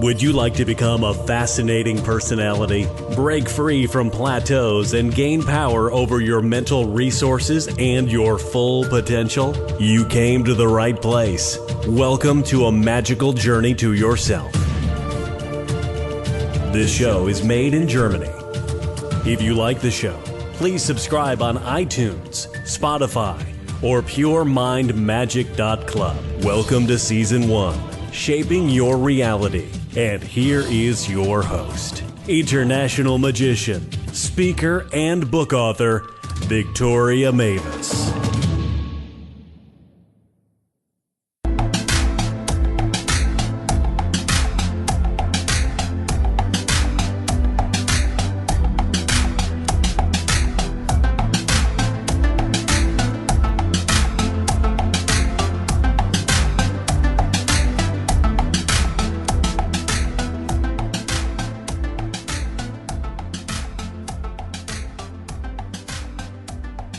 Would you like to become a fascinating personality, break free from plateaus, and gain power over your mental resources and your full potential? You came to the right place. Welcome to a magical journey to yourself. This show is made in Germany. If you like the show, please subscribe on iTunes, Spotify, or puremindmagic.club. Welcome to Season 1, Shaping Your Reality. And here is your host, international magician, speaker, and book author, Victoria Mavis.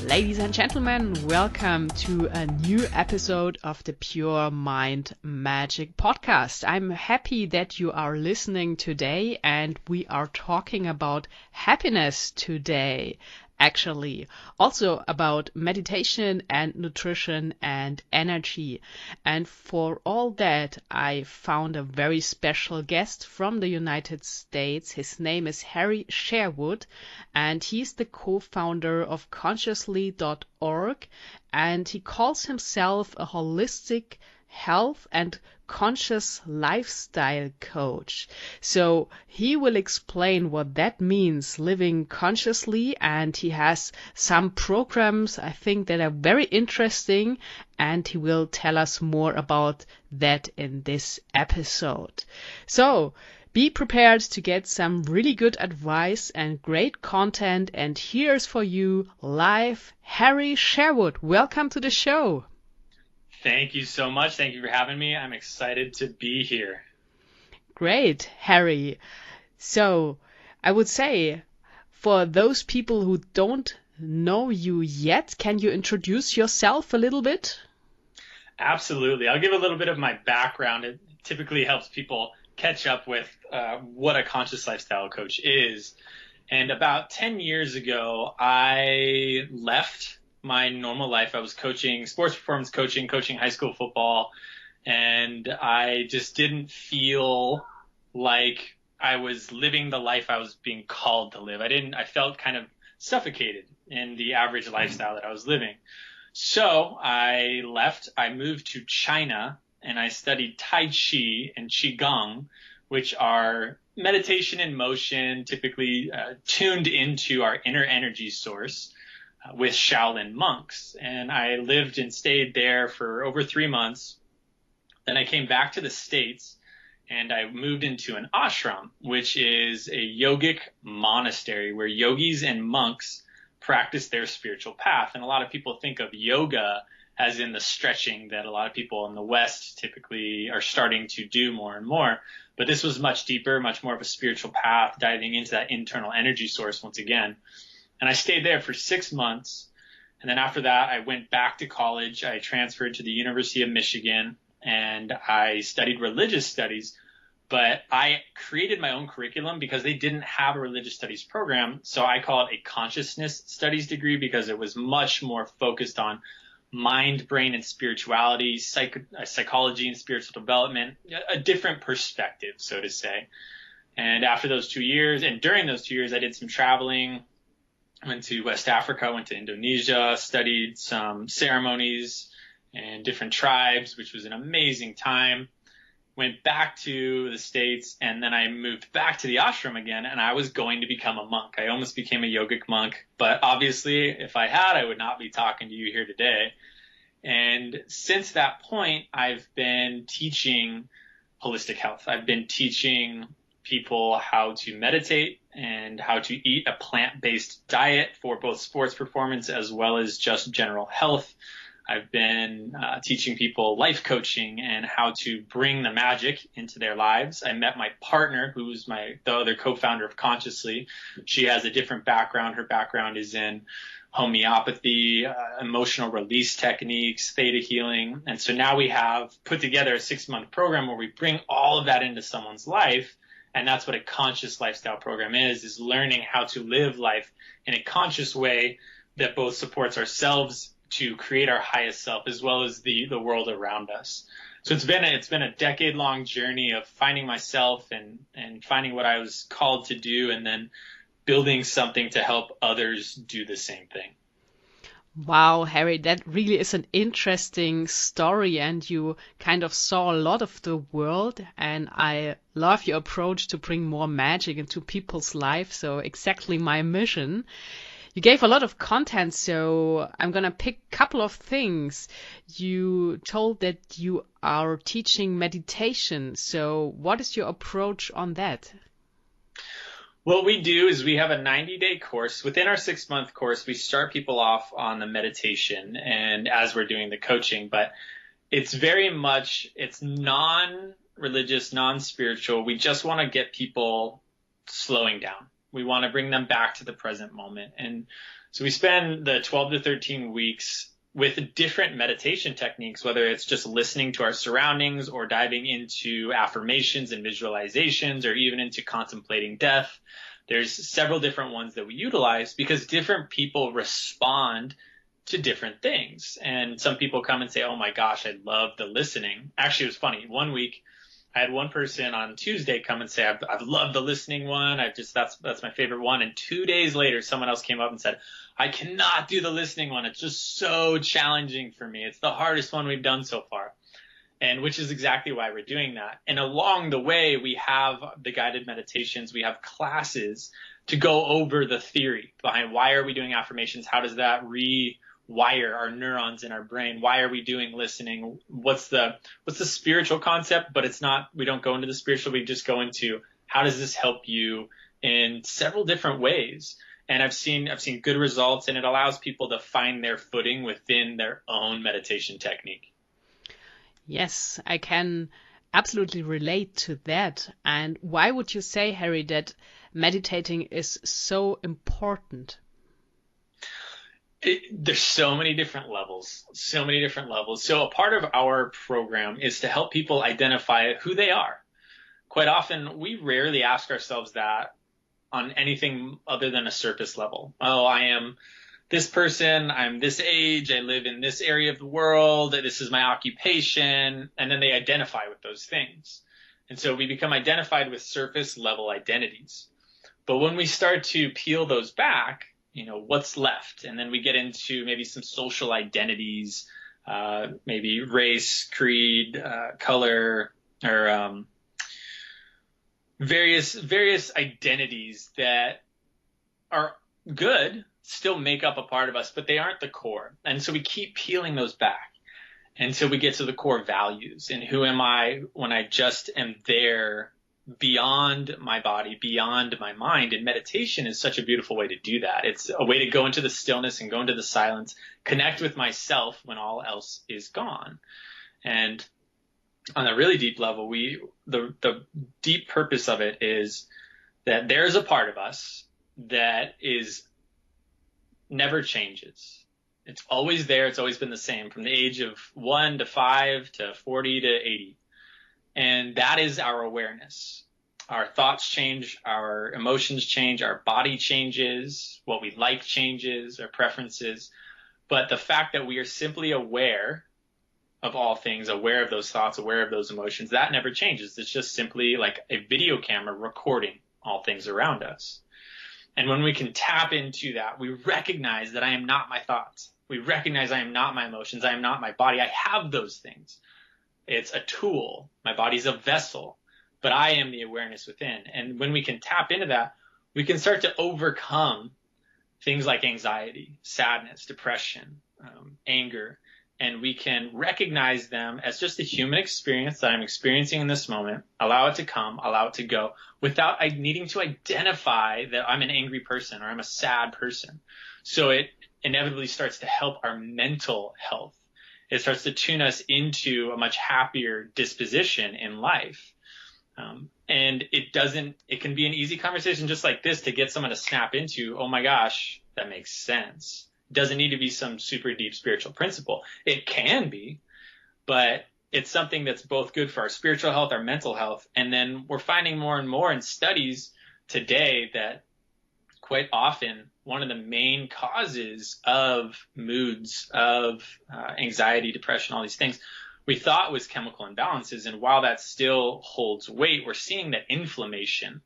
Ladies and gentlemen, welcome to a new episode of the Pure Mind Magic podcast. I'm happy that you are listening today, and we are talking about happiness today. Actually, also about meditation and nutrition and energy. And for all that, I found a very special guest from the United States. His name is Harry Sherwood, and he's the co-founder of Consciously.org, and he calls himself a holistic health and conscious lifestyle coach. So he will explain what that means, living consciously, and he has some programs I think that are very interesting, and he will tell us more about that in this episode. So be prepared to get some really good advice and great content, and here's for you live Harry Sherwood. Welcome to the show. Thank you so much. Thank you for having me. I'm excited to be here. Great, Harry. So I would say, for those people who don't know you yet, can you introduce yourself a little bit? Absolutely. I'll give a little bit of my background. It typically helps people catch up with what a conscious lifestyle coach is. And about 10 years ago, I left my normal life. I was coaching sports performance coaching high school football, and I just didn't feel like I was living the life I was being called to live. I felt kind of suffocated in the average lifestyle that I was living. So I left. I moved to China, and I studied Tai Chi and Qigong, which are meditation in motion, typically tuned into our inner energy source, with Shaolin monks. And I lived and stayed there for over 3 months. Then I came back to the States, and I moved into an ashram, which is a yogic monastery where yogis and monks practice their spiritual path. And a lot of people think of yoga as in the stretching that a lot of people in the West typically are starting to do more and more. But this was much deeper, much more of a spiritual path, diving into that internal energy source once again. And I stayed there for 6 months. And then after that, I went back to college. I transferred to the University of Michigan, and I studied religious studies. But I created my own curriculum because they didn't have a religious studies program. So I call it a consciousness studies degree because it was much more focused on mind, brain, and spirituality, psychology and spiritual development, a different perspective, so to say. And after those 2 years, and during those 2 years, I did some traveling. I went to West Africa, went to Indonesia, studied some ceremonies and different tribes, which was an amazing time. Went back to the States, and then I moved back to the ashram again, and I was going to become a monk. I almost became a yogic monk, but obviously if I had, I would not be talking to you here today. And since that point, I've been teaching holistic health. I've been teaching people how to meditate and how to eat a plant-based diet for both sports performance as well as just general health. I've been teaching people life coaching and how to bring the magic into their lives. I met my partner, who's the other co-founder of Consciously. She has a different background. Her background is in homeopathy, emotional release techniques, theta healing. And so now we have put together a 6-month program where we bring all of that into someone's life. And that's what a conscious lifestyle program is learning how to live life in a conscious way that both supports ourselves to create our highest self as well as the world around us. So it's been a decade-long journey of finding myself and finding what I was called to do, and then building something to help others do the same thing. Wow, Harry, that really is an interesting story, and you kind of saw a lot of the world, and I love your approach to bring more magic into people's lives. So exactly my mission. You gave a lot of content, so I'm going to pick a couple of things. You told that you are teaching meditation. So what is your approach on that? What we do is we have a 90-day course. Within our 6-month course, we start people off on the meditation and as we're doing the coaching, but it's very much, it's non-religious, non-spiritual. We just want to get people slowing down. We want to bring them back to the present moment. And so we spend the 12 to 13 weeks with different meditation techniques, whether it's just listening to our surroundings or diving into affirmations and visualizations or even into contemplating death. There's several different ones that we utilize because different people respond to different things. And some people come and say, oh my gosh, I love the listening. Actually, it was funny. One week, I had one person on Tuesday come and say, I've loved the listening one. That's my favorite one. And 2 days later, someone else came up and said, I cannot do the listening one. It's just so challenging for me. It's the hardest one we've done so far. And which is exactly why we're doing that. And along the way, we have the guided meditations. We have classes to go over the theory behind why are we doing affirmations? How does that rewire our neurons in our brain? Why are we doing listening? What's the spiritual concept? But it's not, we don't go into the spiritual. We just go into how does this help you in several different ways. And I've seen good results, and it allows people to find their footing within their own meditation technique. Yes, I can absolutely relate to that. And why would you say, Harry, that meditating is so important? There's so many different levels. So a part of our program is to help people identify who they are. Quite often, we rarely ask ourselves that on anything other than a surface level. Oh, I am this person, I'm this age, I live in this area of the world, this is my occupation, and then they identify with those things. And so we become identified with surface level identities. But when we start to peel those back, what's left? And then we get into maybe some social identities, maybe race, creed, color, or various identities that are good, still make up a part of us, but they aren't the core. And so we keep peeling those back until we get to the core values. And who am I when I just am there beyond my body, beyond my mind? And meditation is such a beautiful way to do that. It's a way to go into the stillness and go into the silence, connect with myself when all else is gone. And on a really deep level, the deep purpose of it is that there's a part of us that is never changes. It's always there. It's always been the same from the age of 1 to 5 to 40 to 80. And that is our awareness. Our thoughts change, our emotions change, our body changes, what we like changes, our preferences. But the fact that we are simply aware of all things, aware of those thoughts, aware of those emotions, that never changes. It's just simply like a video camera recording all things around us. And when we can tap into that, we recognize that I am not my thoughts. We recognize I am not my emotions. I am not my body. I have those things. It's a tool. My body's a vessel, but I am the awareness within. And when we can tap into that, we can start to overcome things like anxiety, sadness, depression, anger, and we can recognize them as just a human experience that I'm experiencing in this moment, allow it to come, allow it to go, without needing to identify that I'm an angry person or I'm a sad person. So it inevitably starts to help our mental health. It starts to tune us into a much happier disposition in life. And it can be an easy conversation just like this to get someone to snap into, oh my gosh, that makes sense. Doesn't need to be some super deep spiritual principle. It can be, but it's something that's both good for our spiritual health, our mental health. And then we're finding more and more in studies today that quite often one of the main causes of moods, of anxiety, depression, all these things, we thought was chemical imbalances. And while that still holds weight, we're seeing that inflammation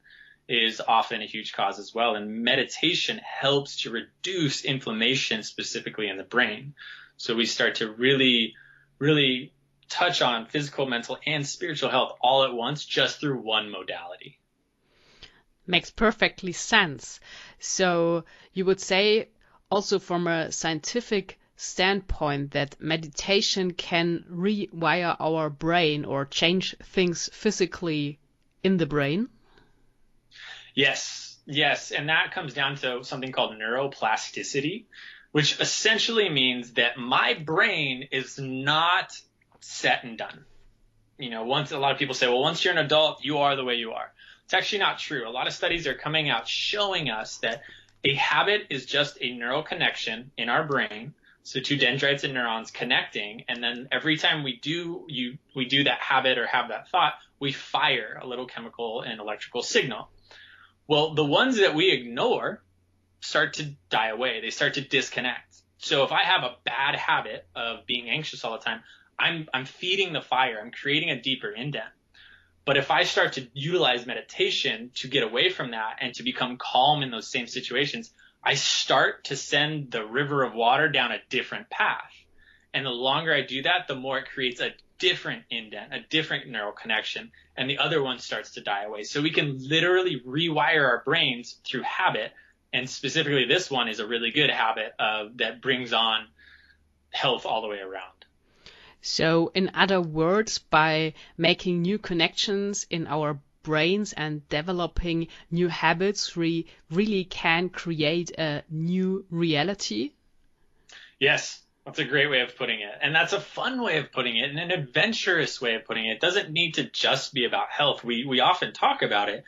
is often a huge cause as well. And meditation helps to reduce inflammation specifically in the brain. So we start to really, really touch on physical, mental, and spiritual health all at once just through one modality. Makes perfectly sense. So you would say also from a scientific standpoint that meditation can rewire our brain or change things physically in the brain? Yes. And that comes down to something called neuroplasticity, which essentially means that my brain is not set and done. Once a lot of people say, well, once you're an adult, you are the way you are. It's actually not true. A lot of studies are coming out showing us that a habit is just a neural connection in our brain. So two dendrites and neurons connecting. And then every time we do that habit or have that thought, we fire a little chemical and electrical signal. Well, the ones that we ignore start to die away. They start to disconnect. So if I have a bad habit of being anxious all the time, I'm feeding the fire. I'm creating a deeper indent. But if I start to utilize meditation to get away from that and to become calm in those same situations, I start to send the river of water down a different path. And the longer I do that, the more it creates a different indent, a different neural connection, and the other one starts to die away. So we can literally rewire our brains through habit. And specifically, this one is a really good habit that brings on health all the way around. So in other words, by making new connections in our brains and developing new habits, we really can create a new reality? Yes, that's a great way of putting it. And that's a fun way of putting it and an adventurous way of putting it. It doesn't need to just be about health. We often talk about it,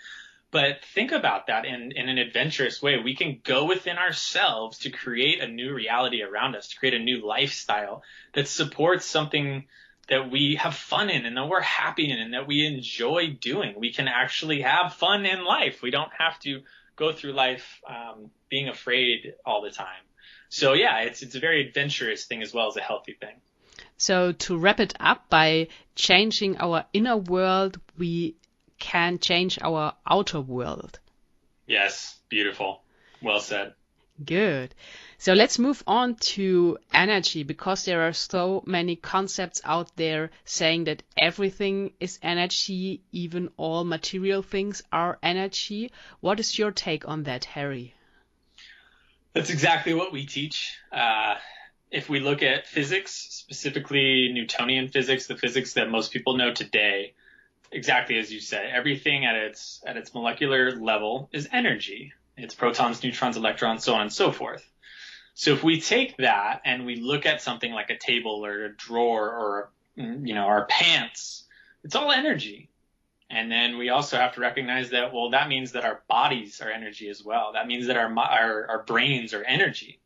but think about that in an adventurous way. We can go within ourselves to create a new reality around us, to create a new lifestyle that supports something that we have fun in and that we're happy in and that we enjoy doing. We can actually have fun in life. We don't have to go through life being afraid all the time. So yeah, it's a very adventurous thing as well as a healthy thing. So to wrap it up, by changing our inner world, we can change our outer world. Yes, beautiful. Well said. Good. So let's move on to energy, because there are so many concepts out there saying that everything is energy, even all material things are energy. What is your take on that, Harry? That's exactly what we teach. If we look at physics, specifically Newtonian physics, the physics that most people know today, exactly as you said, everything at its molecular level is energy. It's protons, neutrons, electrons, so on and so forth. So if we take that and we look at something like a table or a drawer or, our pants, it's all energy. And then we also have to recognize that, well, that means that our bodies are energy as well. That means that our brains are energy.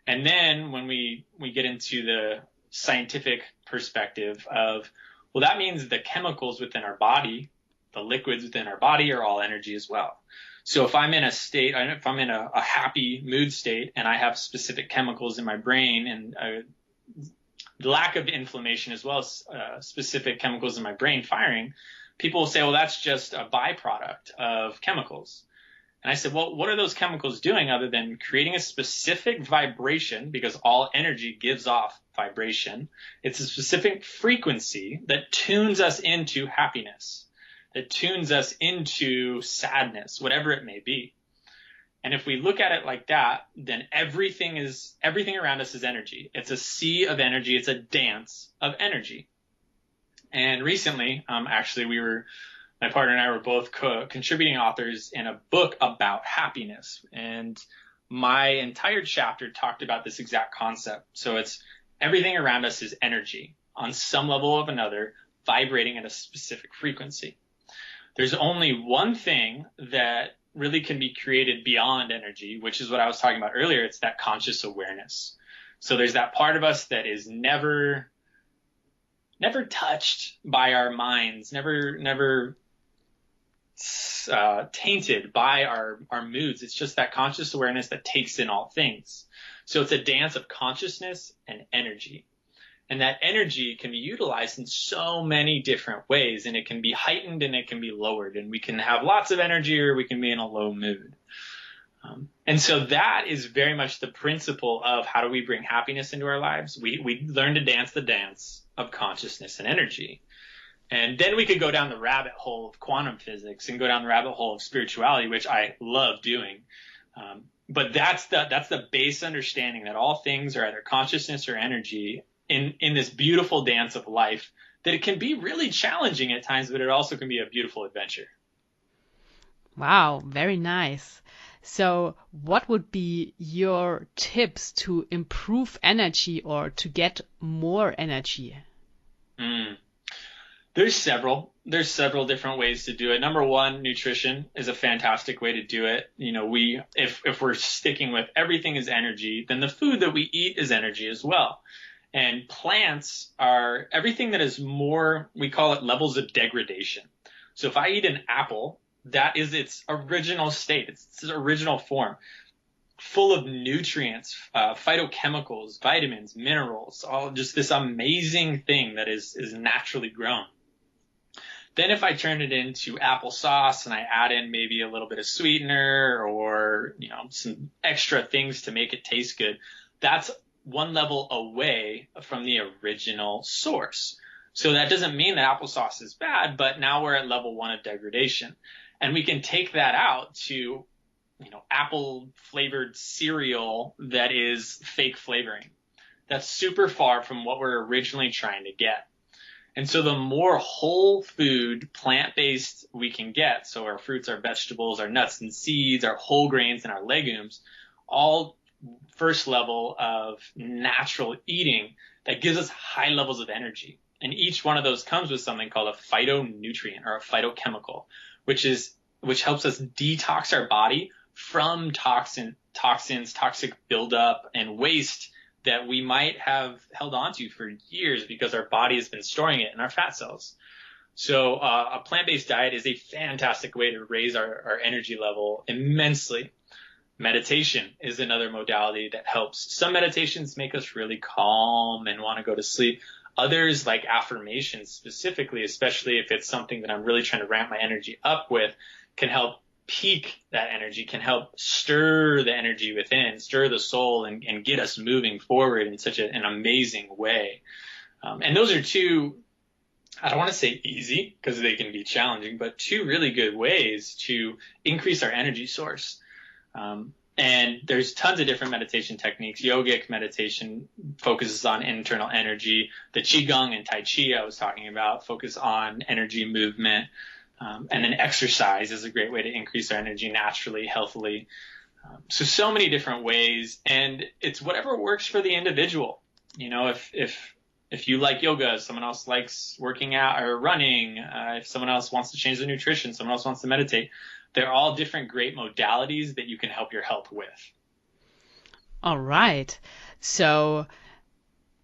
And then when we get into the scientific perspective of, well, that means the chemicals within our body, the liquids within our body are all energy as well. So if I'm in a happy mood state and I have specific chemicals in my brain and lack of inflammation as well as specific chemicals in my brain firing, people will say, well, that's just a byproduct of chemicals. And I said, well, what are those chemicals doing other than creating a specific vibration, because all energy gives off vibration. It's a specific frequency that tunes us into happiness, that tunes us into sadness, whatever it may be. And if we look at it like that, then everything around us is energy. It's a sea of energy. It's a dance of energy. And recently, my partner and I were both contributing authors in a book about happiness. And my entire chapter talked about this exact concept. So it's everything around us is energy on some level or another, vibrating at a specific frequency. there's only one thing that really can be created beyond energy, which is what I was talking about earlier. It's that conscious awareness. So there's that part of us that is never touched by our minds, never tainted by our moods. It's just that conscious awareness that takes in all things. So it's a dance of consciousness and energy. And that energy can be utilized in so many different ways, and it can be heightened and it can be lowered, and we can have lots of energy or we can be in a low mood. And so that is very much the principle of how do we bring happiness into our lives. We learn to dance the dance of consciousness and energy. And then we could go down the rabbit hole of quantum physics and go down the rabbit hole of spirituality, which I love doing. But that's the base understanding that all things are either consciousness or energy in this beautiful dance of life, that it can be really challenging at times, but it also can be a beautiful adventure. Wow, very nice. So what would be your tips to improve energy or to get more energy? There's several different ways to do it. Number one, nutrition is a fantastic way to do it. You know, if we're sticking with everything is energy, then the food that we eat is energy as well. And plants are everything that is more, we call it levels of degradation. So if I eat an apple, that is its original state. It's its original form, full of nutrients, phytochemicals, vitamins, minerals, all just this amazing thing that is naturally grown. Then if I turn it into applesauce and I add in maybe a little bit of sweetener or, you know, some extra things to make it taste good, that's one level away from the original source. So that doesn't mean that applesauce is bad, but now we're at level 1 of degradation. And we can take that out to, you know, apple flavored cereal that is fake flavoring. That's super far from what we're originally trying to get. And so the more whole food, plant-based we can get, so our fruits, our vegetables, our nuts and seeds, our whole grains, and our legumes, all first level of natural eating, that gives us high levels of energy. And each one of those comes with something called a phytonutrient or a phytochemical, which helps us detox our body from toxins, toxic buildup, and waste that we might have held onto for years because our body has been storing it in our fat cells. So a plant-based diet is a fantastic way to raise our energy level immensely. Meditation is another modality that helps. Some meditations make us really calm and want to go to sleep. Others, like affirmations specifically, especially if it's something that I'm really trying to ramp my energy up with, can help peak that energy, can help stir the energy within, stir the soul, and get us moving forward in such an amazing way. And those are two, I don't want to say easy because they can be challenging, but two really good ways to increase our energy source. And there's tons of different meditation techniques. Yogic meditation focuses on internal energy. The Qigong and Tai Chi I was talking about focus on energy movement. And then exercise is a great way to increase our energy naturally, healthily. So many different ways, and it's whatever works for the individual. You know, if you like yoga, someone else likes working out or running, if someone else wants to change their nutrition, someone else wants to meditate. They're all different great modalities that you can help your health with. All right. So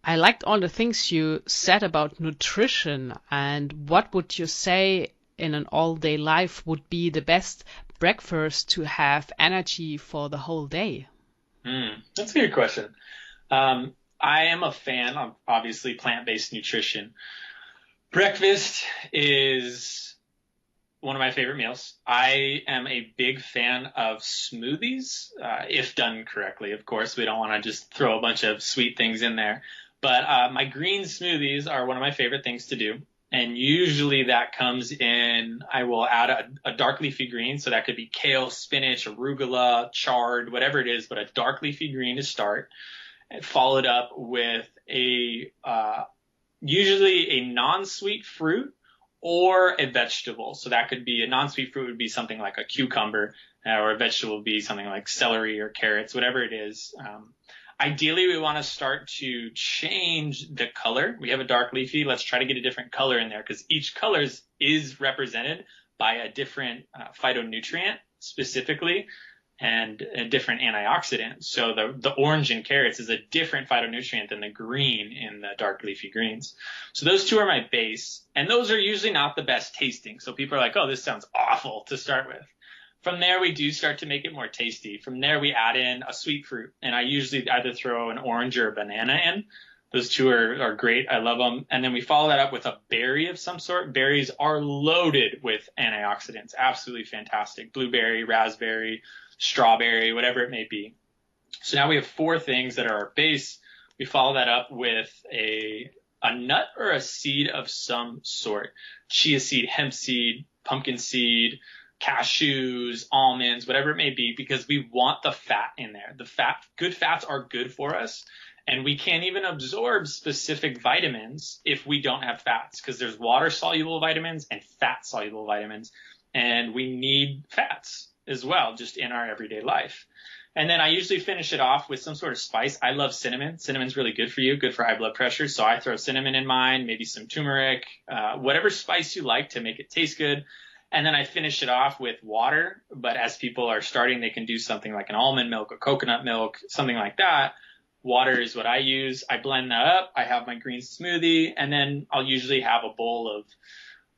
I liked all the things you said about nutrition. And what would you say in an all-day life would be the best breakfast to have energy for the whole day? That's a good question. I am a fan of, obviously, plant-based nutrition. Breakfast is one of my favorite meals. I am a big fan of smoothies, if done correctly, of course. We don't want to just throw a bunch of sweet things in there. But my green smoothies are one of my favorite things to do. And usually that comes in, I will add a dark leafy green. So that could be kale, spinach, arugula, chard, whatever it is, but a dark leafy green to start. And followed up with usually a non-sweet fruit or a vegetable. So that could be a non-sweet fruit would be something like a cucumber, or a vegetable would be something like celery or carrots, whatever it is. Ideally, we want to start to change the color. We have a dark leafy. Let's try to get a different color in there because each color is represented by a different phytonutrient specifically, and a different antioxidant. So the orange in carrots is a different phytonutrient than the green in the dark leafy greens. So those two are my base, and those are usually not the best tasting. So people are like, oh, this sounds awful to start with. From there, we do start to make it more tasty. From there, we add in a sweet fruit, and I usually either throw an orange or a banana in. Those two are great. I love them. And then we follow that up with a berry of some sort. Berries are loaded with antioxidants. Absolutely fantastic. Blueberry, raspberry, strawberry, whatever it may be. So now we have 4 things that are our base. We follow that up with a nut or a seed of some sort. Chia seed, hemp seed, pumpkin seed, cashews, almonds, whatever it may be, because we want the fat in there. Good fats are good for us. And we can't even absorb specific vitamins if we don't have fats, because there's water-soluble vitamins and fat-soluble vitamins, and we need fats as well, just in our everyday life. And then I usually finish it off with some sort of spice. I love cinnamon. Cinnamon's really good for you, good for high blood pressure. So I throw cinnamon in mine, maybe some turmeric, whatever spice you like to make it taste good. And then I finish it off with water. But as people are starting, they can do something like an almond milk or coconut milk, something like that. Water is what I use. I blend that up. I have my green smoothie, and then I'll usually have a bowl of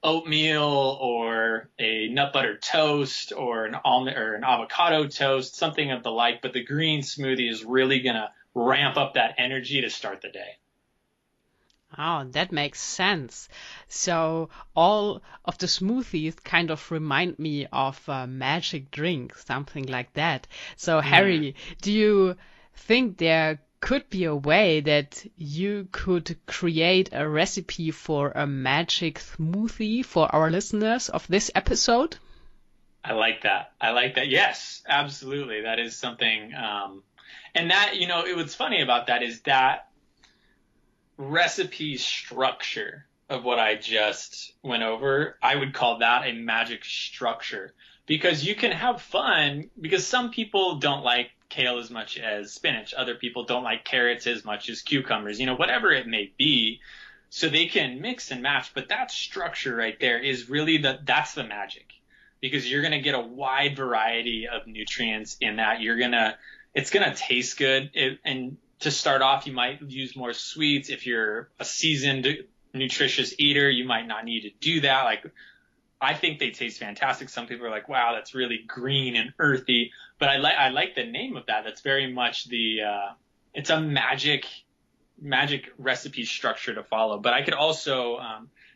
oatmeal or a nut butter toast or an almond or an avocado toast, something of the like. But the green smoothie is really going to ramp up that energy to start the day. Oh, that makes sense. So all of the smoothies kind of remind me of a magic drink, something like that. So Harry, do you think there could be a way that you could create a recipe for a magic smoothie for our listeners of this episode? I like that. Yes, absolutely. That is something. And that, what's funny about that is that recipe structure of what I just went over, I would call that a magic structure, because you can have fun, because some people don't like kale as much as spinach. Other people don't like carrots as much as cucumbers, whatever it may be. So they can mix and match. But that structure right there is really that's the magic, because you're going to get a wide variety of nutrients in that. It's going to taste good. And to start off, you might use more sweets. If you're a seasoned, nutritious eater, you might not need to do that. Like, I think they taste fantastic. Some people are like, wow, that's really green and earthy. But I like the name of that. That's very much it's a magic recipe structure to follow. But I could also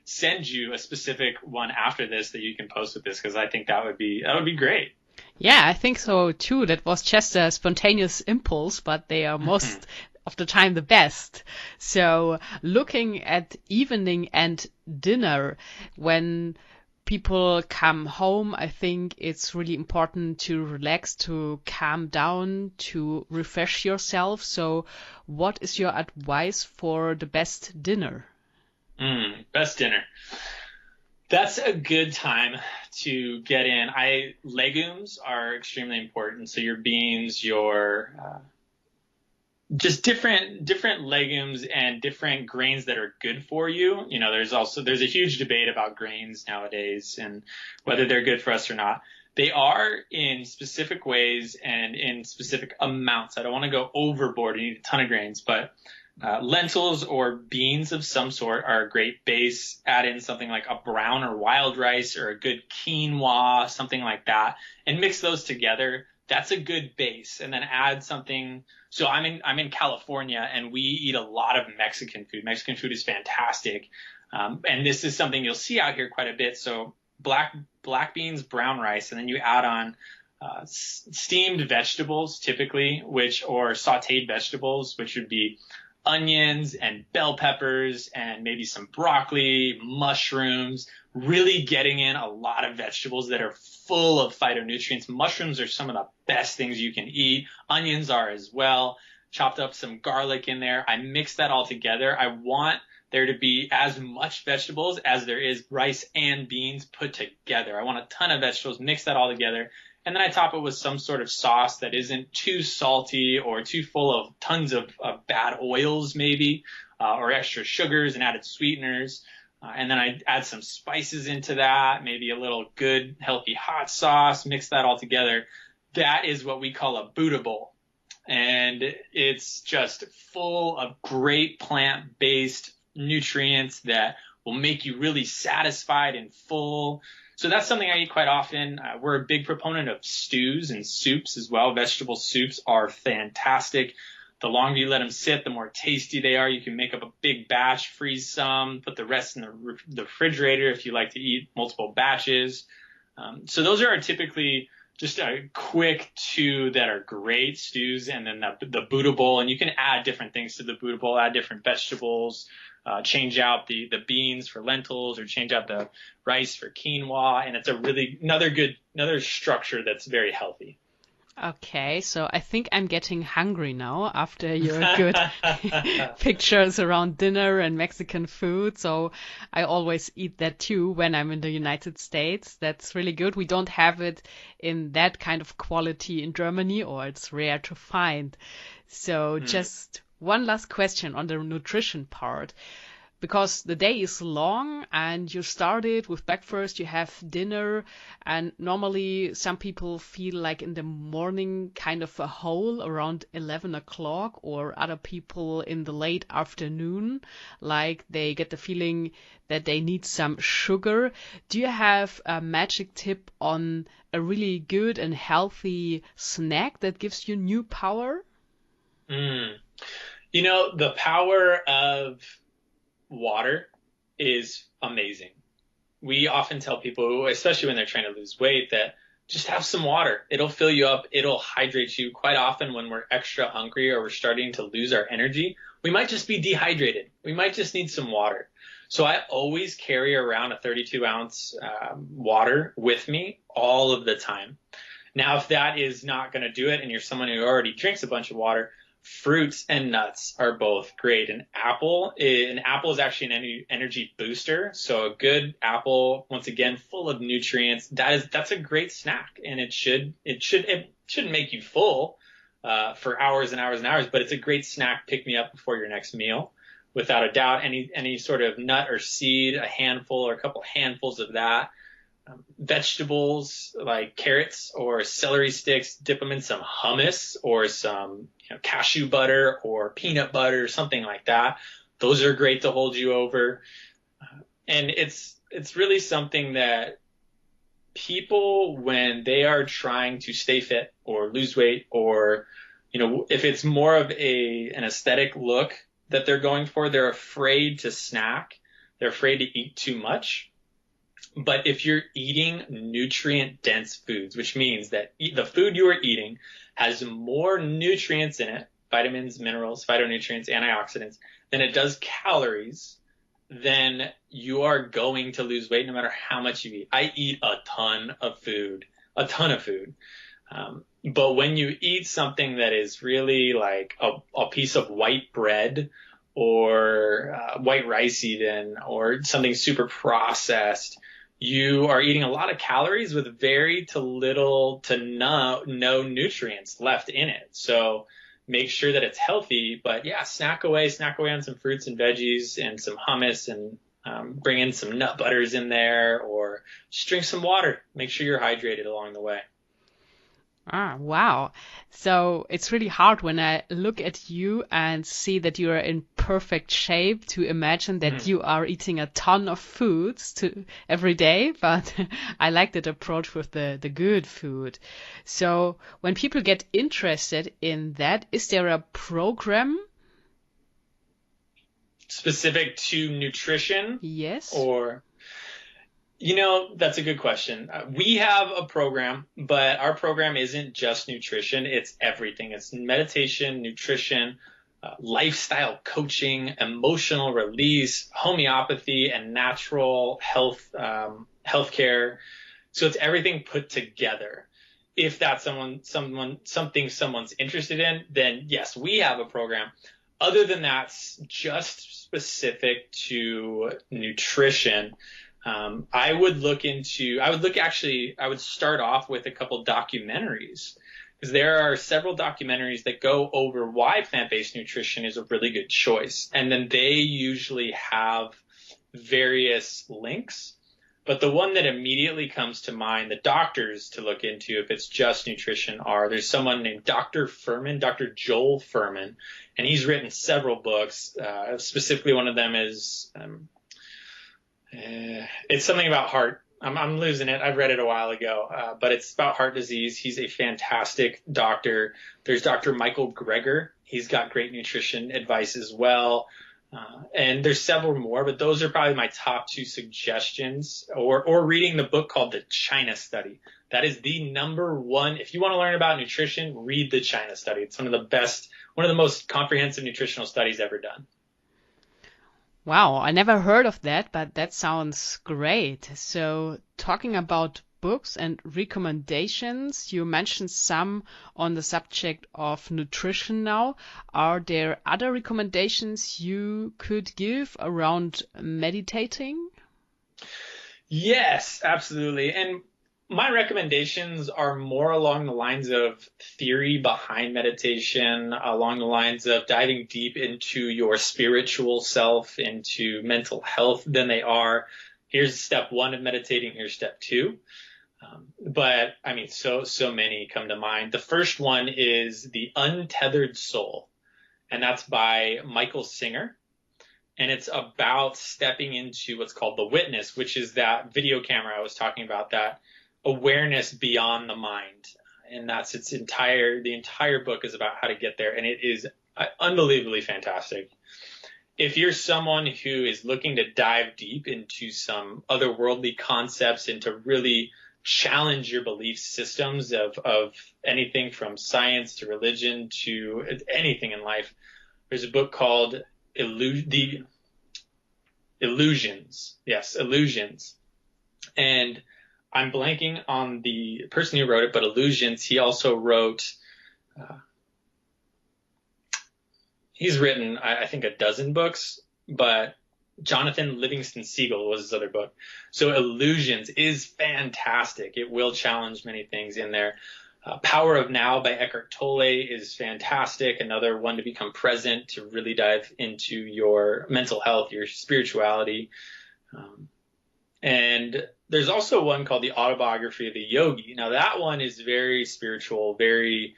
send you a specific one after this that you can post with this, because I think that would be great. Yeah, I think so too. That was just a spontaneous impulse, but they are most of the time the best. So looking at evening and dinner, when people come home, I think it's really important to relax, to calm down, to refresh yourself. So what is your advice for the best dinner? Best dinner. That's a good time to get in. Legumes are extremely important. So your beans, your just different legumes and different grains that are good for you. There's a huge debate about grains nowadays and whether they're good for us or not. They are in specific ways and in specific amounts. I don't want to go overboard and eat a ton of grains, but lentils or beans of some sort are a great base. Add in something like a brown or wild rice or a good quinoa, something like that, and mix those together. That's a good base. And then add something. So I'm in California, and we eat a lot of Mexican food. Mexican food is fantastic. And this is something you'll see out here quite a bit. So black beans, brown rice, and then you add on steamed vegetables typically, or sauteed vegetables, which would be onions and bell peppers and maybe some broccoli, mushrooms, really getting in a lot of vegetables that are full of phytonutrients. Mushrooms are some of the best things you can eat. Onions are as well. Chopped up some garlic in there. I mix that all together. I want there to be as much vegetables as there is rice and beans put together. I want a ton of vegetables, mix that all together. And then I top it with some sort of sauce that isn't too salty or too full of tons of bad oils maybe, or extra sugars and added sweeteners. And then I add some spices into that, maybe a little good, healthy hot sauce, mix that all together. That is what we call a Buddha bowl. And it's just full of great plant-based nutrients that will make you really satisfied and full. So that's something I eat quite often. We're a big proponent of stews and soups as well. Vegetable soups are fantastic. The longer you let them sit, the more tasty they are. You can make up a big batch, freeze some, put the rest in the refrigerator if you like to eat multiple batches. So those are typically just a quick two that are great stews, and then the Buddha bowl. And you can add different things to the Buddha bowl, add different vegetables, change out the beans for lentils, or change out the rice for quinoa. And it's another structure that's very healthy. Okay, so I think I'm getting hungry now after your good pictures around dinner and Mexican food. So I always eat that too when I'm in the United States. That's really good. We don't have it in that kind of quality in Germany, or it's rare to find. So just one last question on the nutrition part. Because the day is long and you started with breakfast, you have dinner, and normally some people feel like in the morning kind of a hole around 11 o'clock, or other people in the late afternoon, like they get the feeling that they need some sugar. Do you have a magic tip on a really good and healthy snack that gives you new power? The power of water is amazing. We often tell people, especially when they're trying to lose weight, that just have some water. It'll fill you up. It'll hydrate you. Quite often when we're extra hungry or we're starting to lose our energy, we might just be dehydrated. We might just need some water. So I always carry around a 32-ounce water with me all of the time. Now, if that is not going to do it and you're someone who already drinks a bunch of water, fruits and nuts are both great. An apple is actually an energy booster. So a good apple, once again, full of nutrients, that's a great snack. And it shouldn't make you full for hours and hours and hours, but it's a great snack. Pick me up before your next meal. Without a doubt, any sort of nut or seed, a handful or a couple handfuls of that. Vegetables like carrots or celery sticks, dip them in some hummus or some cashew butter or peanut butter, something like that. Those are great to hold you over. And it's really something that people, when they are trying to stay fit or lose weight, or, if it's more of an aesthetic look that they're going for, they're afraid to snack. They're afraid to eat too much. But if you're eating nutrient-dense foods, which means that the food you are eating has more nutrients in it, vitamins, minerals, phytonutrients, antioxidants, than it does calories, then you are going to lose weight no matter how much you eat. I eat a ton of food. But when you eat something that is really like a piece of white bread, or white rice even, or something super processed, you are eating a lot of calories with very to little to no nutrients left in it. So make sure that it's healthy, but yeah, snack away on some fruits and veggies and some hummus, and bring in some nut butters in there, or just drink some water. Make sure you're hydrated along the way. Ah, wow. So it's really hard when I look at you and see that you are in perfect shape to imagine that you are eating a ton of foods every day, but I like that approach with the good food. So when people get interested in that, is there a program? Specific to nutrition? Yes. Or... that's a good question. We have a program, but our program isn't just nutrition. It's everything. It's meditation, nutrition, lifestyle coaching, emotional release, homeopathy, and natural healthcare. So it's everything put together. If that's something someone's interested in, then yes, we have a program. Other than that, just specific to nutrition, I would start off with a couple documentaries, because there are several documentaries that go over why plant-based nutrition is a really good choice. And then they usually have various links. But the one that immediately comes to mind, the doctors to look into if it's just nutrition there's someone named Dr. Furman, Dr. Joel Furman, and he's written several books. Specifically, one of them is, it's something about heart. I'm losing it. I've read it a while ago, but it's about heart disease. He's a fantastic doctor. There's Dr. Michael Greger. He's got great nutrition advice as well. And there's several more, but those are probably my top two suggestions, or reading the book called The China Study. That is the number one. If you want to learn about nutrition, read The China Study. It's one of the most comprehensive nutritional studies ever done. Wow, I never heard of that, but that sounds great. So talking about books and recommendations, you mentioned some on the subject of nutrition now. Are there other recommendations you could give around meditating? Yes, absolutely. And my recommendations are more along the lines of theory behind meditation, along the lines of diving deep into your spiritual self, into mental health than they are. Here's step one of meditating. Here's step two. But I mean, so many come to mind. The first one is The Untethered Soul, and that's by Michael Singer. And it's about stepping into what's called the witness, which is that video camera I was talking about, that awareness beyond the mind. And that's the entire book is about how to get there. And it is unbelievably fantastic. If you're someone who is looking to dive deep into some otherworldly concepts and to really challenge your belief systems of anything from science to religion to anything in life, there's a book called Illusions. Yes, Illusions. And I'm blanking on the person who wrote it, but Illusions, he also wrote, he's written, I think, a dozen books, but Jonathan Livingston Seagull was his other book. So Illusions is fantastic. It will challenge many things in there. Power of Now by Eckhart Tolle is fantastic. Another one to become present, to really dive into your mental health, your spirituality. And there's also one called The Autobiography of the Yogi. Now that one is very spiritual, very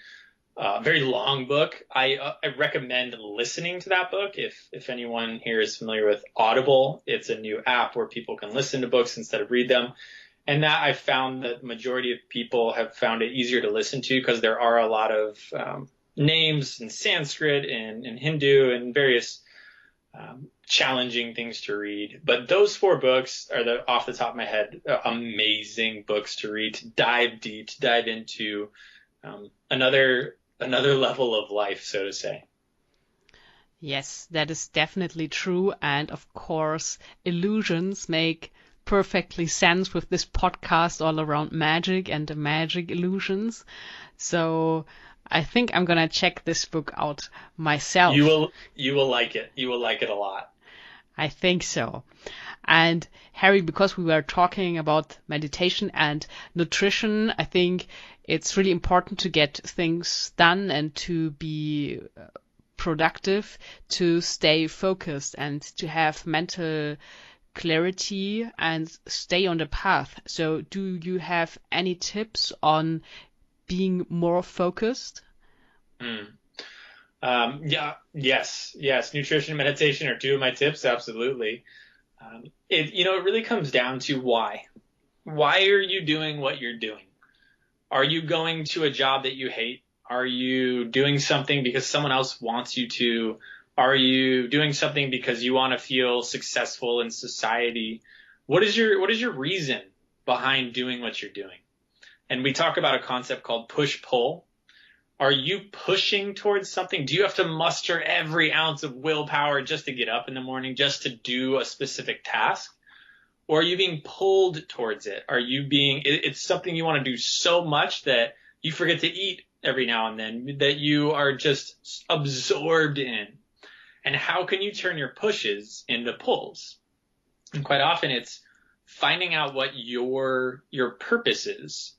long book. I recommend listening to that book. If anyone here is familiar with Audible, it's a new app where people can listen to books instead of read them. And that I found that the majority of people have found it easier to listen to because there are a lot of names in Sanskrit and Hindu and various challenging things to read. But those four books are, off the top of my head, amazing books to read, to dive deep, to dive into another level of life, so to say. Yes, that is definitely true. And of course, illusions make perfectly sense with this podcast all around magic and the magic illusions. So I think I'm going to check this book out myself. You will like it. You will like it a lot. I think so. And Harry, because we were talking about meditation and nutrition, I think it's really important to get things done and to be productive, to stay focused and to have mental clarity and stay on the path. So do you have any tips on being more focused? Yes. Nutrition and meditation are two of my tips. Absolutely. It really comes down to why. Why are you doing what you're doing? Are you going to a job that you hate? Are you doing something because someone else wants you to? Are you doing something because you want to feel successful in society? What is your reason behind doing what you're doing? And we talk about a concept called push-pull. Are you pushing towards something? Do you have to muster every ounce of willpower just to get up in the morning, just to do a specific task? Or are you being pulled towards it? It's something you want to do so much that you forget to eat every now and then, that you are just absorbed in? And how can you turn your pushes into pulls? And quite often it's finding out what your purpose is.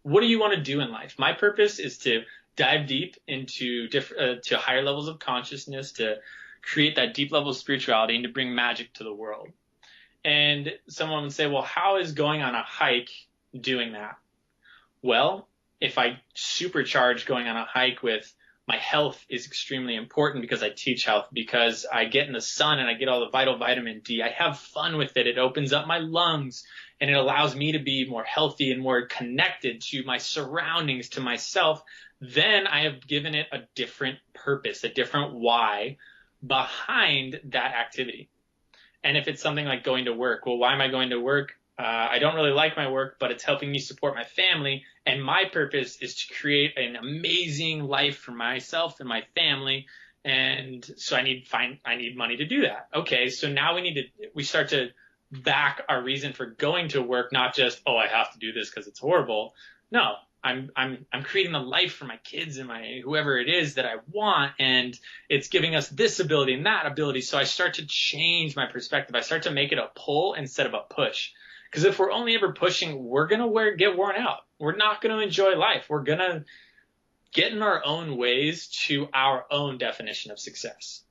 What do you want to do in life? My purpose is to dive deep into to higher levels of consciousness, to create that deep level of spirituality and to bring magic to the world. And someone would say, well, how is going on a hike doing that? Well, if I supercharge going on a hike with my health is extremely important because I teach health, because I get in the sun and I get all the vital vitamin D. I have fun with it. It opens up my lungs and it allows me to be more healthy and more connected to my surroundings, to myself. Then I have given it a different purpose, a different why behind that activity. And if it's something like going to work, well, why am I going to work? I don't really like my work, but it's helping me support my family. And my purpose is to create an amazing life for myself and my family. And so I need money to do that. Okay. So now we start to back our reason for going to work, not just, oh, I have to do this because it's horrible. No, I'm creating a life for my kids and my whoever it is that I want, and it's giving us this ability and that ability. So I start to change my perspective. I start to make it a pull instead of a push. Because if we're only ever pushing, we're gonna get worn out. We're not gonna enjoy life. We're gonna get in our own ways to our own definition of success.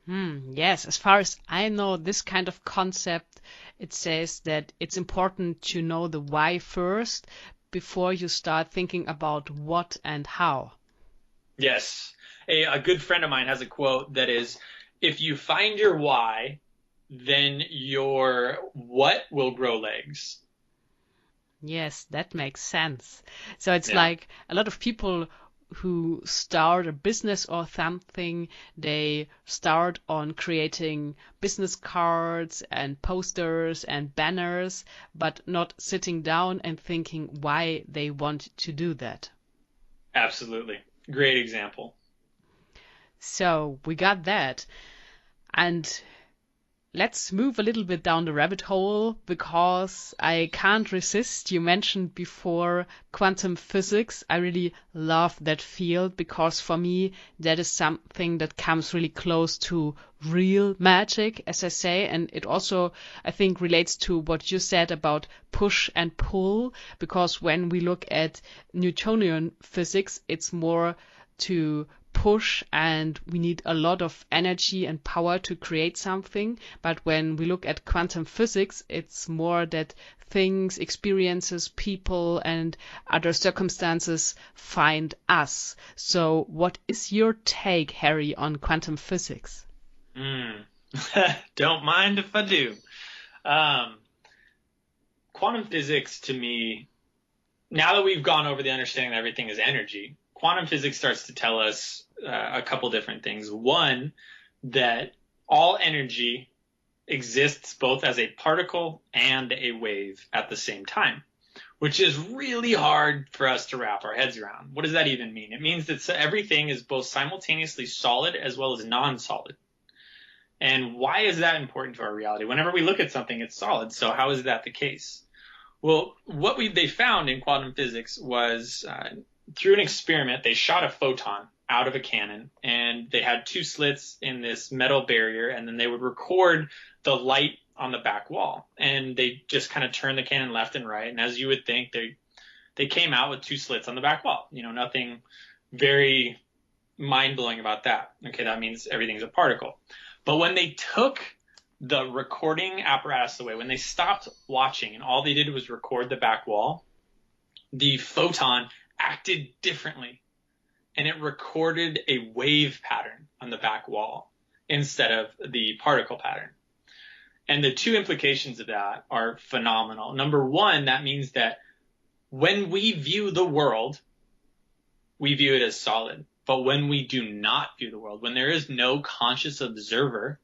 Yes, as far as I know, this kind of concept, it says that it's important to know the why first before you start thinking about what and how. Yes. A good friend of mine has a quote that is, if you find your why, then your what will grow legs. Yes, that makes sense. So it's like a lot of people who start a business or something, they start on creating business cards and posters and banners, but not sitting down and thinking why they want to do that. Absolutely. Great example. So we got that. And let's move a little bit down the rabbit hole, because I can't resist. You mentioned before quantum physics. I really love that field because for me, that is something that comes really close to real magic, as I say. And it also, I think, relates to what you said about push and pull, because when we look at Newtonian physics, it's more to push and we need a lot of energy and power to create something. But when we look at quantum physics, it's more that things, experiences, people and other circumstances find us. So what is your take, Harry, on quantum physics? Don't mind if I do. Quantum physics, to me, now that we've gone over the understanding that everything is energy, quantum physics starts to tell us a couple different things. One, that all energy exists both as a particle and a wave at the same time, which is really hard for us to wrap our heads around. What does that even mean? It means that everything is both simultaneously solid as well as non-solid. And why is that important to our reality? Whenever we look at something, it's solid. So how is that the case? Well, what they found in quantum physics was through an experiment, they shot a photon out of a cannon, and they had two slits in this metal barrier, and then they would record the light on the back wall. And they just kind of turned the cannon left and right. And as you would think, they came out with two slits on the back wall. You know, nothing very mind-blowing about that. Okay, that means everything's a particle. But when they took the recording apparatus away, when they stopped watching and all they did was record the back wall, the photon acted differently, and it recorded a wave pattern on the back wall instead of the particle pattern. And the two implications of that are phenomenal. Number one, that means that when we view the world, we view it as solid. But when we do not view the world, when there is no conscious observer,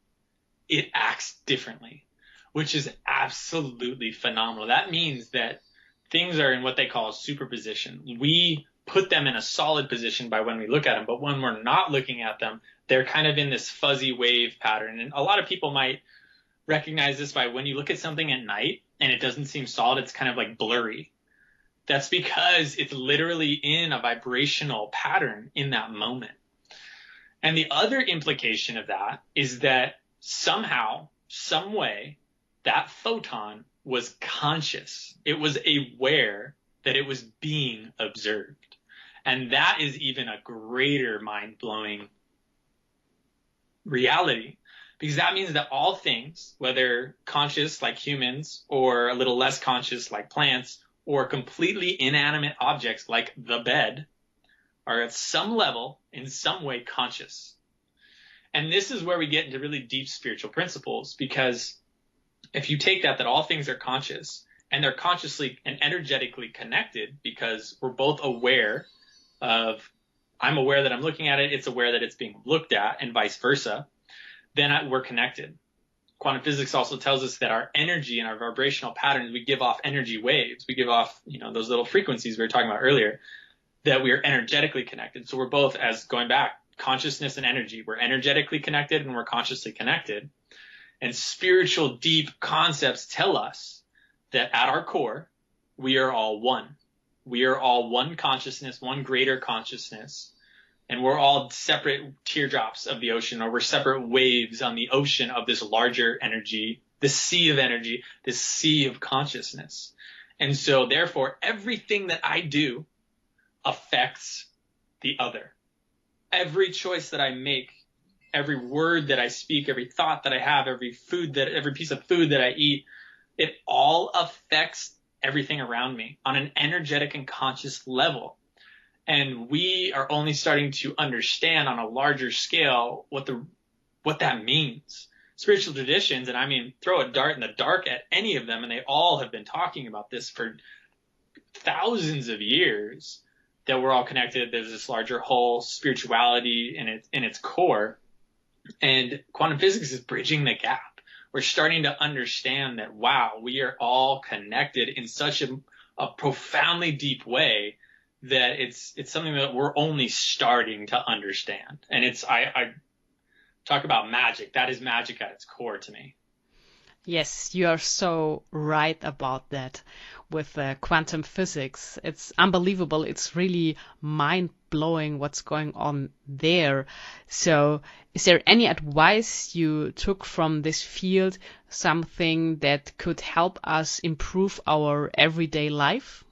it acts differently, which is absolutely phenomenal. That means that things are in what they call superposition. We put them in a solid position by when we look at them, but when we're not looking at them, they're kind of in this fuzzy wave pattern. And a lot of people might recognize this by when you look at something at night and it doesn't seem solid, it's kind of like blurry. That's because it's literally in a vibrational pattern in that moment. And the other implication of that is that somehow, some way, that photon was conscious. It was aware that it was being observed. And that is even a greater mind-blowing reality, because that means that all things, whether conscious like humans or a little less conscious like plants or completely inanimate objects like the bed, are at some level, in some way, conscious. And this is where we get into really deep spiritual principles, because if you take that all things are conscious, and they're consciously and energetically connected, because we're both aware of, I'm aware that I'm looking at it, it's aware that it's being looked at, and vice versa, then we're connected. Quantum physics also tells us that our energy and our vibrational patterns, we give off energy waves. We give off, those little frequencies we were talking about earlier, that we are energetically connected. So we're both, as going back, consciousness and energy. We're energetically connected and we're consciously connected. And spiritual deep concepts tell us that at our core, we are all one. We are all one consciousness, one greater consciousness. And we're all separate teardrops of the ocean, or we're separate waves on the ocean of this larger energy, this sea of energy, this sea of consciousness. And so therefore, everything that I do affects the other. Every choice that I make, every word that I speak, every thought that I have, every piece of food that I eat, it all affects everything around me on an energetic and conscious level. And we are only starting to understand on a larger scale what that means. Spiritual traditions, and I mean, throw a dart in the dark at any of them, and they all have been talking about this for thousands of years, that we're all connected. There's this larger whole, spirituality in its core. And quantum physics is bridging the gap. We're starting to understand that, wow, we are all connected in such a profoundly deep way that it's something that we're only starting to understand. And I talk about magic. That is magic at its core to me. Yes, you are so right about that with quantum physics. It's unbelievable. It's really mind-blowing what's going on there. So is there any advice you took from this field, something that could help us improve our everyday life?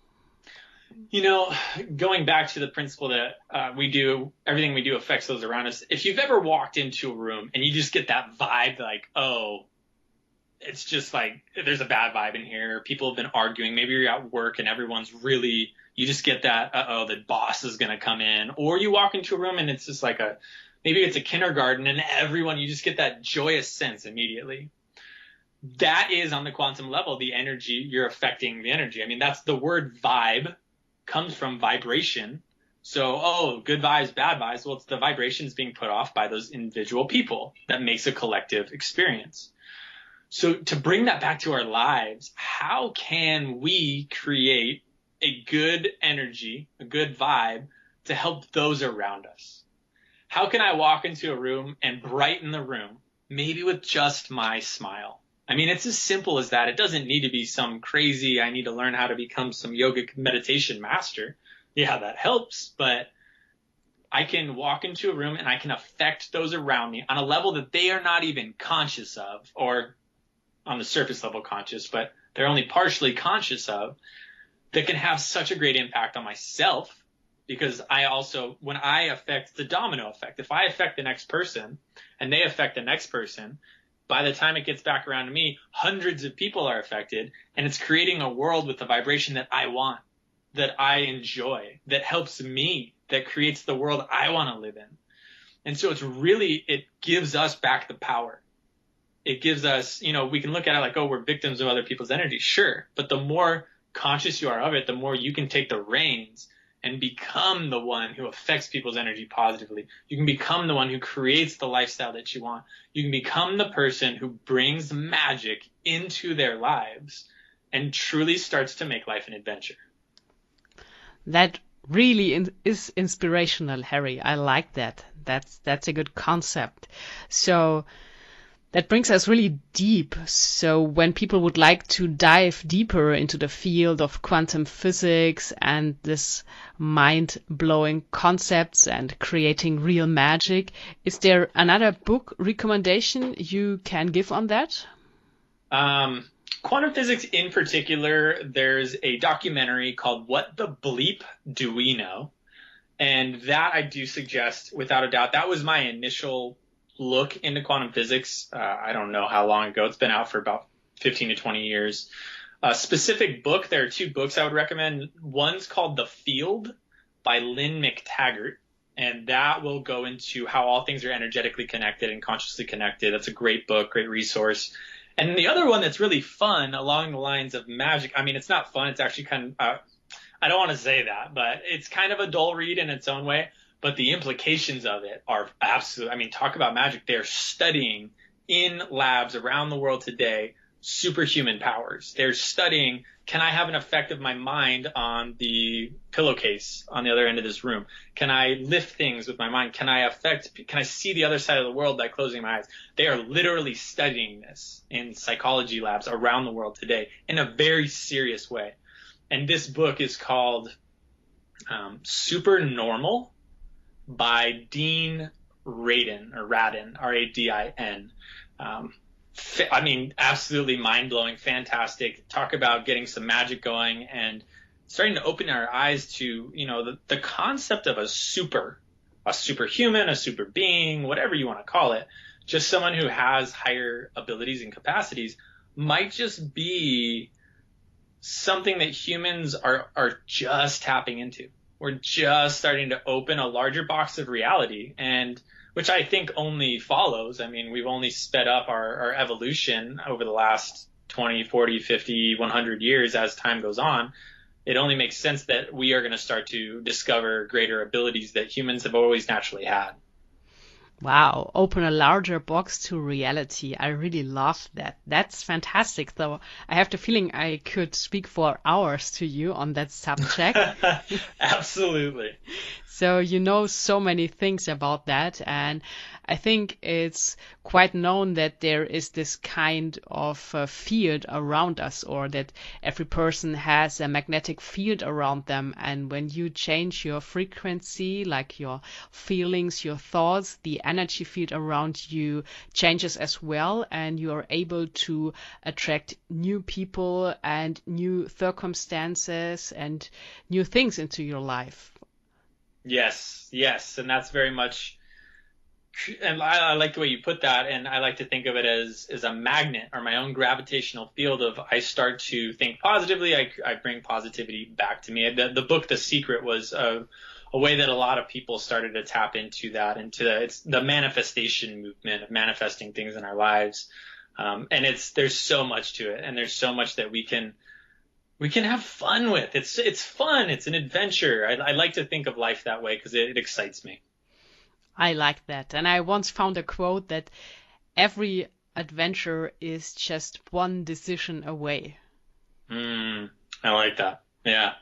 Going back to the principle that everything we do affects those around us. If you've ever walked into a room and you just get that vibe like, oh, it's just like there's a bad vibe in here. People have been arguing. Maybe you're at work and you just get that, the boss is going to come in. Or you walk into a room and it's just like maybe it's a kindergarten and you just get that joyous sense immediately. That is on the quantum level, the energy, you're affecting the energy. I mean, that's the word vibe comes from vibration. So, good vibes, bad vibes. Well, it's the vibrations being put off by those individual people that makes a collective experience. So to bring that back to our lives, how can we create a good energy, a good vibe to help those around us? How can I walk into a room and brighten the room, maybe with just my smile? I mean, it's as simple as that. It doesn't need to be some crazy, I need to learn how to become some yogic meditation master. Yeah, that helps, but I can walk into a room and I can affect those around me on a level that they are not even conscious of, or on the surface level conscious, but they're only partially conscious of, that can have such a great impact on myself. Because when I affect the domino effect, if I affect the next person and they affect the next person, by the time it gets back around to me, hundreds of people are affected, and it's creating a world with the vibration that I want, that I enjoy, that helps me, that creates the world I want to live in. And so it gives us back the power. It gives us, we can look at it like, we're victims of other people's energy. Sure. But the more conscious you are of it, the more you can take the reins and become the one who affects people's energy positively. You can become the one who creates the lifestyle that you want. You can become the person who brings magic into their lives and truly starts to make life an adventure. That really is inspirational, Harry. I like that. That's a good concept. So that brings us really deep. So when people would like to dive deeper into the field of quantum physics and this mind-blowing concepts and creating real magic, is there another book recommendation you can give on that? Quantum physics in particular, there's a documentary called What the Bleep Do We Know? And that I do suggest, without a doubt, that was my initial look into quantum physics. I don't know how long ago. It's been out for about 15 to 20 years. A specific book, there are 2 books I would recommend. One's called The Field by Lynn McTaggart, and that will go into how all things are energetically connected and consciously connected. That's a great book, great resource. And the other one that's really fun along the lines of magic, I mean, it's not fun. It's actually kind of, I don't want to say that, but it's kind of a dull read in its own way. But the implications of it are absolute. I mean, talk about magic. They're studying in labs around the world today superhuman powers. They're studying, can I have an effect of my mind on the pillowcase on the other end of this room? Can I lift things with my mind? Can I see the other side of the world by closing my eyes? They are literally studying this in psychology labs around the world today in a very serious way. And this book is called Super Normal by Dean Radin, R-A-D-I-N. I mean, absolutely mind-blowing, fantastic. Talk about getting some magic going and starting to open our eyes to, the concept of a superhuman, a super being, whatever you want to call it, just someone who has higher abilities and capacities might just be something that humans are just tapping into. We're just starting to open a larger box of reality, and which I think only follows. I mean, we've only sped up our evolution over the last 20, 40, 50, 100 years as time goes on. It only makes sense that we are going to start to discover greater abilities that humans have always naturally had. Wow, open a larger box to reality. I really love that. That's fantastic. Though I have the feeling I could speak for hours to you on that subject. Absolutely. So you know so many things about that, and I think it's quite known that there is this kind of field around us, or that every person has a magnetic field around them, and when you change your frequency, like your feelings, your thoughts, the energy field around you changes as well, and you are able to attract new people and new circumstances and new things into your life. Yes. And that's very much, and I like the way you put that. And I like to think of it as a magnet, or my own gravitational field of, I start to think positively. I bring positivity back to me. The book, The Secret, was a way that a lot of people started to tap into that, it's the manifestation movement of manifesting things in our lives. And there's so much to it, and there's so much that we can have fun with. It's fun. It's an adventure. I like to think of life that way because it excites me. I like that. And I once found a quote that every adventure is just one decision away. I like that. Yeah.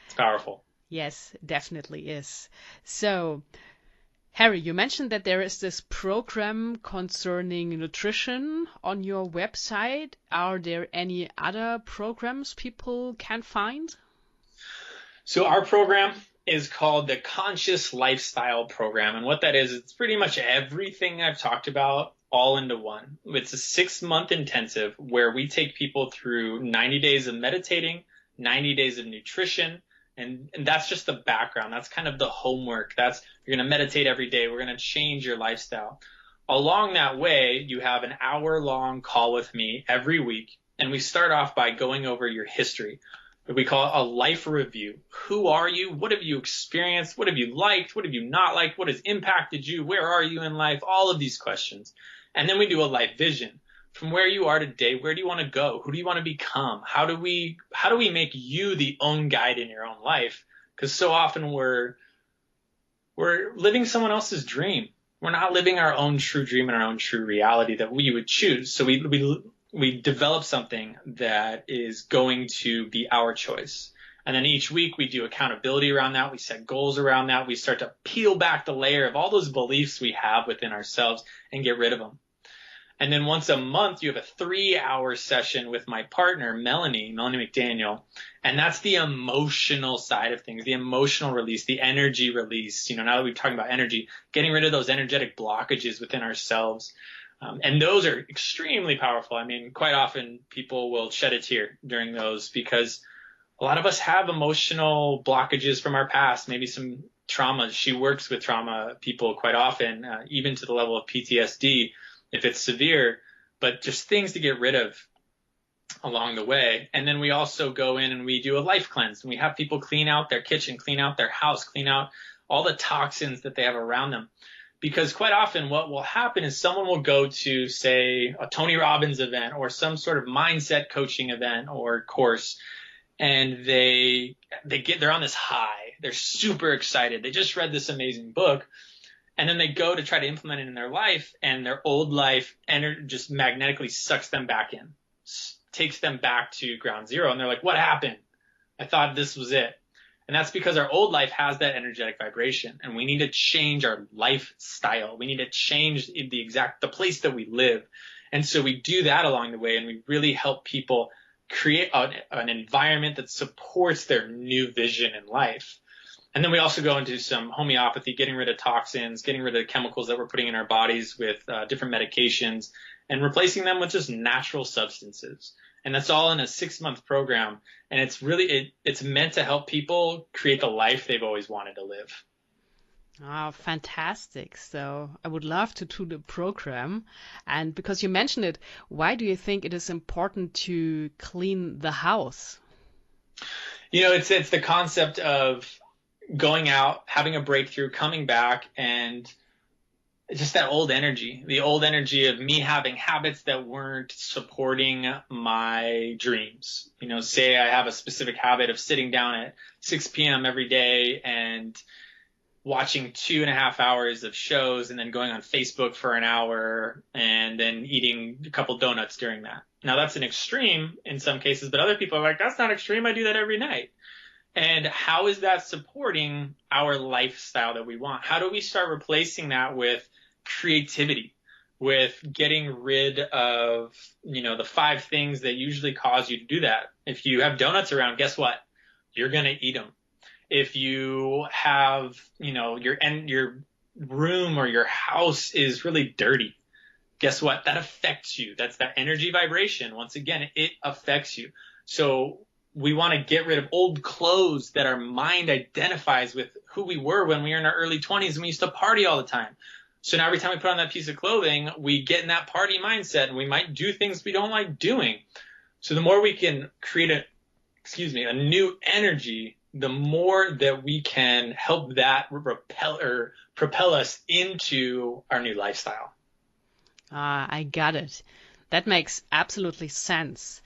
It's powerful. Yes, definitely is. So, Harry, you mentioned that there is this program concerning nutrition on your website. Are there any other programs people can find? So our program is called the Conscious Lifestyle Program. And what that is, it's pretty much everything I've talked about all into one. It's a 6-month intensive where we take people through 90 days of meditating, 90 days of nutrition. And that's just the background. That's kind of the homework. You're going to meditate every day. We're going to change your lifestyle. Along that way, you have an hour-long call with me every week. And we start off by going over your history. We call it a life review. Who are you? What have you experienced? What have you liked? What have you not liked? What has impacted you? Where are you in life? All of these questions. And then we do a life vision. From where you are today, where do you want to go? Who do you want to become? How do we make you the own guide in your own life? Because so often we're living someone else's dream. We're not living our own true dream and our own true reality that we would choose. So we develop something that is going to be our choice. And then each week we do accountability around that. We set goals around that. We start to peel back the layer of all those beliefs we have within ourselves and get rid of them. And then once a month, you have a 3-hour session with my partner, Melanie McDaniel. And that's the emotional side of things, the emotional release, the energy release. Now that we're talking about energy, getting rid of those energetic blockages within ourselves. And those are extremely powerful. I mean, quite often people will shed a tear during those because a lot of us have emotional blockages from our past, maybe some trauma. She works with trauma people quite often, even to the level of PTSD if it's severe, but just things to get rid of along the way. And then we also go in and we do a life cleanse, and we have people clean out their kitchen, clean out their house, clean out all the toxins that they have around them. Because quite often what will happen is someone will go to, say, a Tony Robbins event or some sort of mindset coaching event or course, and they're on this high. They're super excited. They just read this amazing book, and then they go to try to implement it in their life, and their old life just magnetically sucks them back in, takes them back to ground zero, and they're like, what happened? I thought this was it. And that's because our old life has that energetic vibration, and we need to change our lifestyle. We need to change the place that we live. And so we do that along the way, and we really help people create an environment that supports their new vision in life. And then we also go into some homeopathy, getting rid of toxins, getting rid of the chemicals that we're putting in our bodies with different medications, and replacing them with just natural substances. And that's all in a 6-month program. And it's meant to help people create the life they've always wanted to live. Oh, fantastic. So I would love to do the program. And because you mentioned it, why do you think it is important to clean the house? It's the concept of going out, having a breakthrough, coming back, and just that old energy, the old energy of me having habits that weren't supporting my dreams. Say I have a specific habit of sitting down at 6 p.m. every day and watching 2.5 hours of shows, and then going on Facebook for an hour, and then eating a couple donuts during that. Now that's an extreme in some cases, but other people are like, that's not extreme. I do that every night. And how is that supporting our lifestyle that we want? How do we start replacing that with creativity, with getting rid of, the 5 things that usually cause you to do that? If you have donuts around, guess what? You're going to eat them. If you have, your room or your house is really dirty, guess what? That affects you. That's that energy vibration. Once again, it affects you. So we want to get rid of old clothes that our mind identifies with who we were when we were in our early 20s and we used to party all the time. So now every time we put on that piece of clothing, we get in that party mindset, and we might do things we don't like doing. So the more we can create a new energy, the more that we can help that propel us into our new lifestyle. I got it. That makes absolutely sense.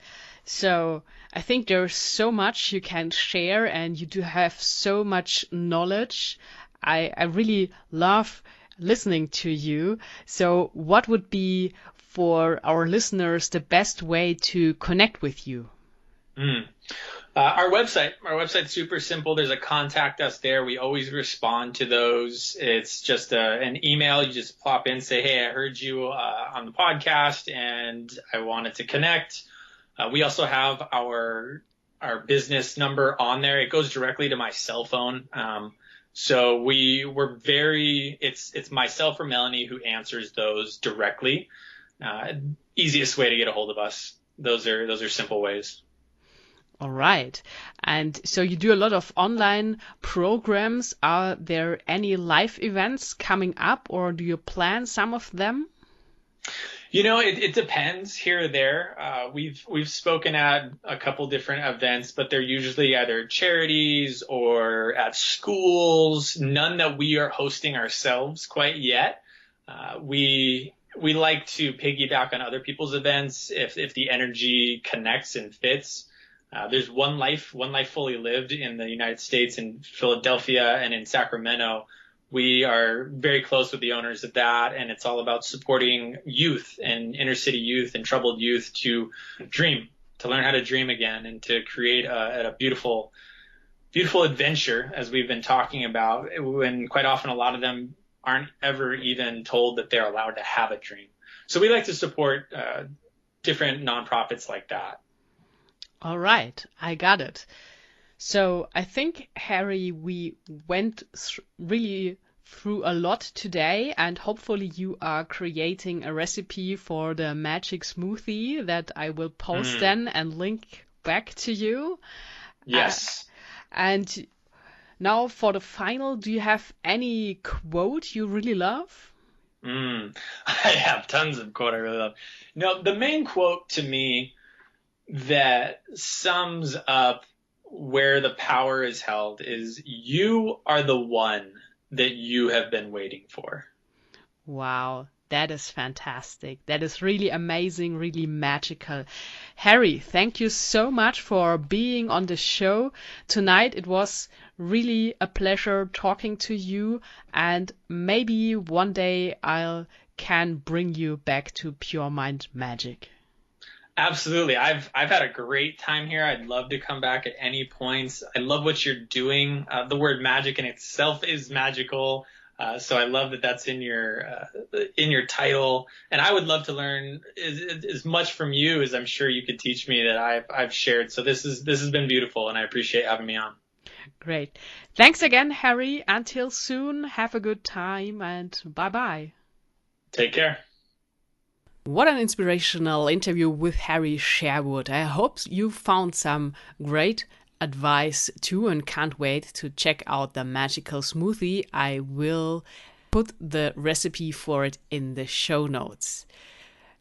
So I think there's so much you can share, and you do have so much knowledge. I really love listening to you. So what would be for our listeners the best way to connect with you? Our website's super simple. There's a contact us there. We always respond to those. It's just an email. You just plop in, say, hey, I heard you on the podcast and I wanted to connect. We also have our business number on there. It goes directly to my cell phone. So it's myself or Melanie who answers those directly. Easiest way to get a hold of us. Those are simple ways. All right. And so you do a lot of online programs. Are there any live events coming up, or do you plan some of them? It depends here or there. We've spoken at a couple different events, but they're usually either charities or at schools, none that we are hosting ourselves quite yet. We like to piggyback on other people's events if the energy connects and fits. There's One Life Fully Lived in the United States, in Philadelphia and in Sacramento. We are very close with the owners of that, and it's all about supporting youth and inner city youth and troubled youth to dream, to learn how to dream again, and to create a beautiful, beautiful adventure, as we've been talking about, when quite often a lot of them aren't ever even told that they're allowed to have a dream. So we like to support different nonprofits like that. All right, I got it. So I think, Harry, we went really through a lot today, and hopefully you are creating a recipe for the magic smoothie that I will post then and link back to you. Yes. And Now for the final, do you have any quote you really love? I have tons of quote I really love. The main quote to me that sums up where the power is held is, "You are the one that you have been waiting for." Wow, that is fantastic. That is really amazing, really magical. Harry, thank you so much for being on the show tonight. It was really a pleasure talking to you, and maybe one day I can bring you back to Pure Mind Magic. Absolutely. I've had a great time here. I'd love to come back at any points. I love what you're doing. The word magic in itself is magical. So I love that that's in your title, and I would love to learn as much from you as I'm sure you could teach me that I've shared. So this has been beautiful, and I appreciate having me on. Great. Thanks again, Harry. Until soon. Have a good time, and bye-bye. Take care. What an inspirational interview with Harry Sherwood. I hope you found some great advice too, and can't wait to check out the magical smoothie. I will put the recipe for it in the show notes.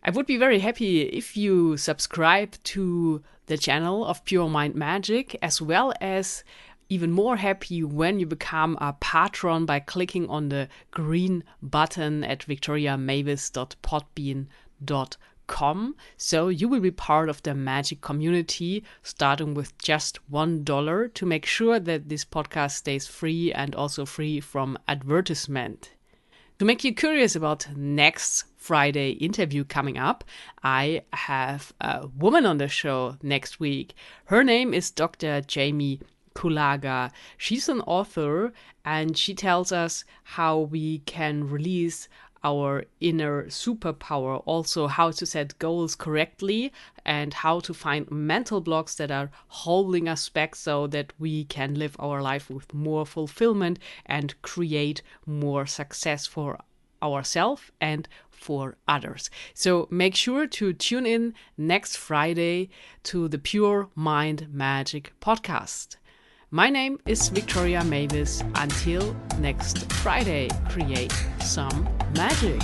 I would be very happy if you subscribe to the channel of Pure Mind Magic, as well as even more happy when you become a patron by clicking on the green button at victoriamavis.podbean.com. So you will be part of the magic community, starting with just $1 to make sure that this podcast stays free and also free from advertisement. To make you curious about next Friday interview coming up, I have a woman on the show next week. Her name is Dr. Jamie Kulaga. She's an author, and she tells us how we can release our inner superpower, also how to set goals correctly, and how to find mental blocks that are holding us back so that we can live our life with more fulfillment and create more success for ourselves and for others. So make sure to tune in next Friday to the Pure Mind Magic podcast. My name is Victoria Mavis. Until next Friday, create some magic.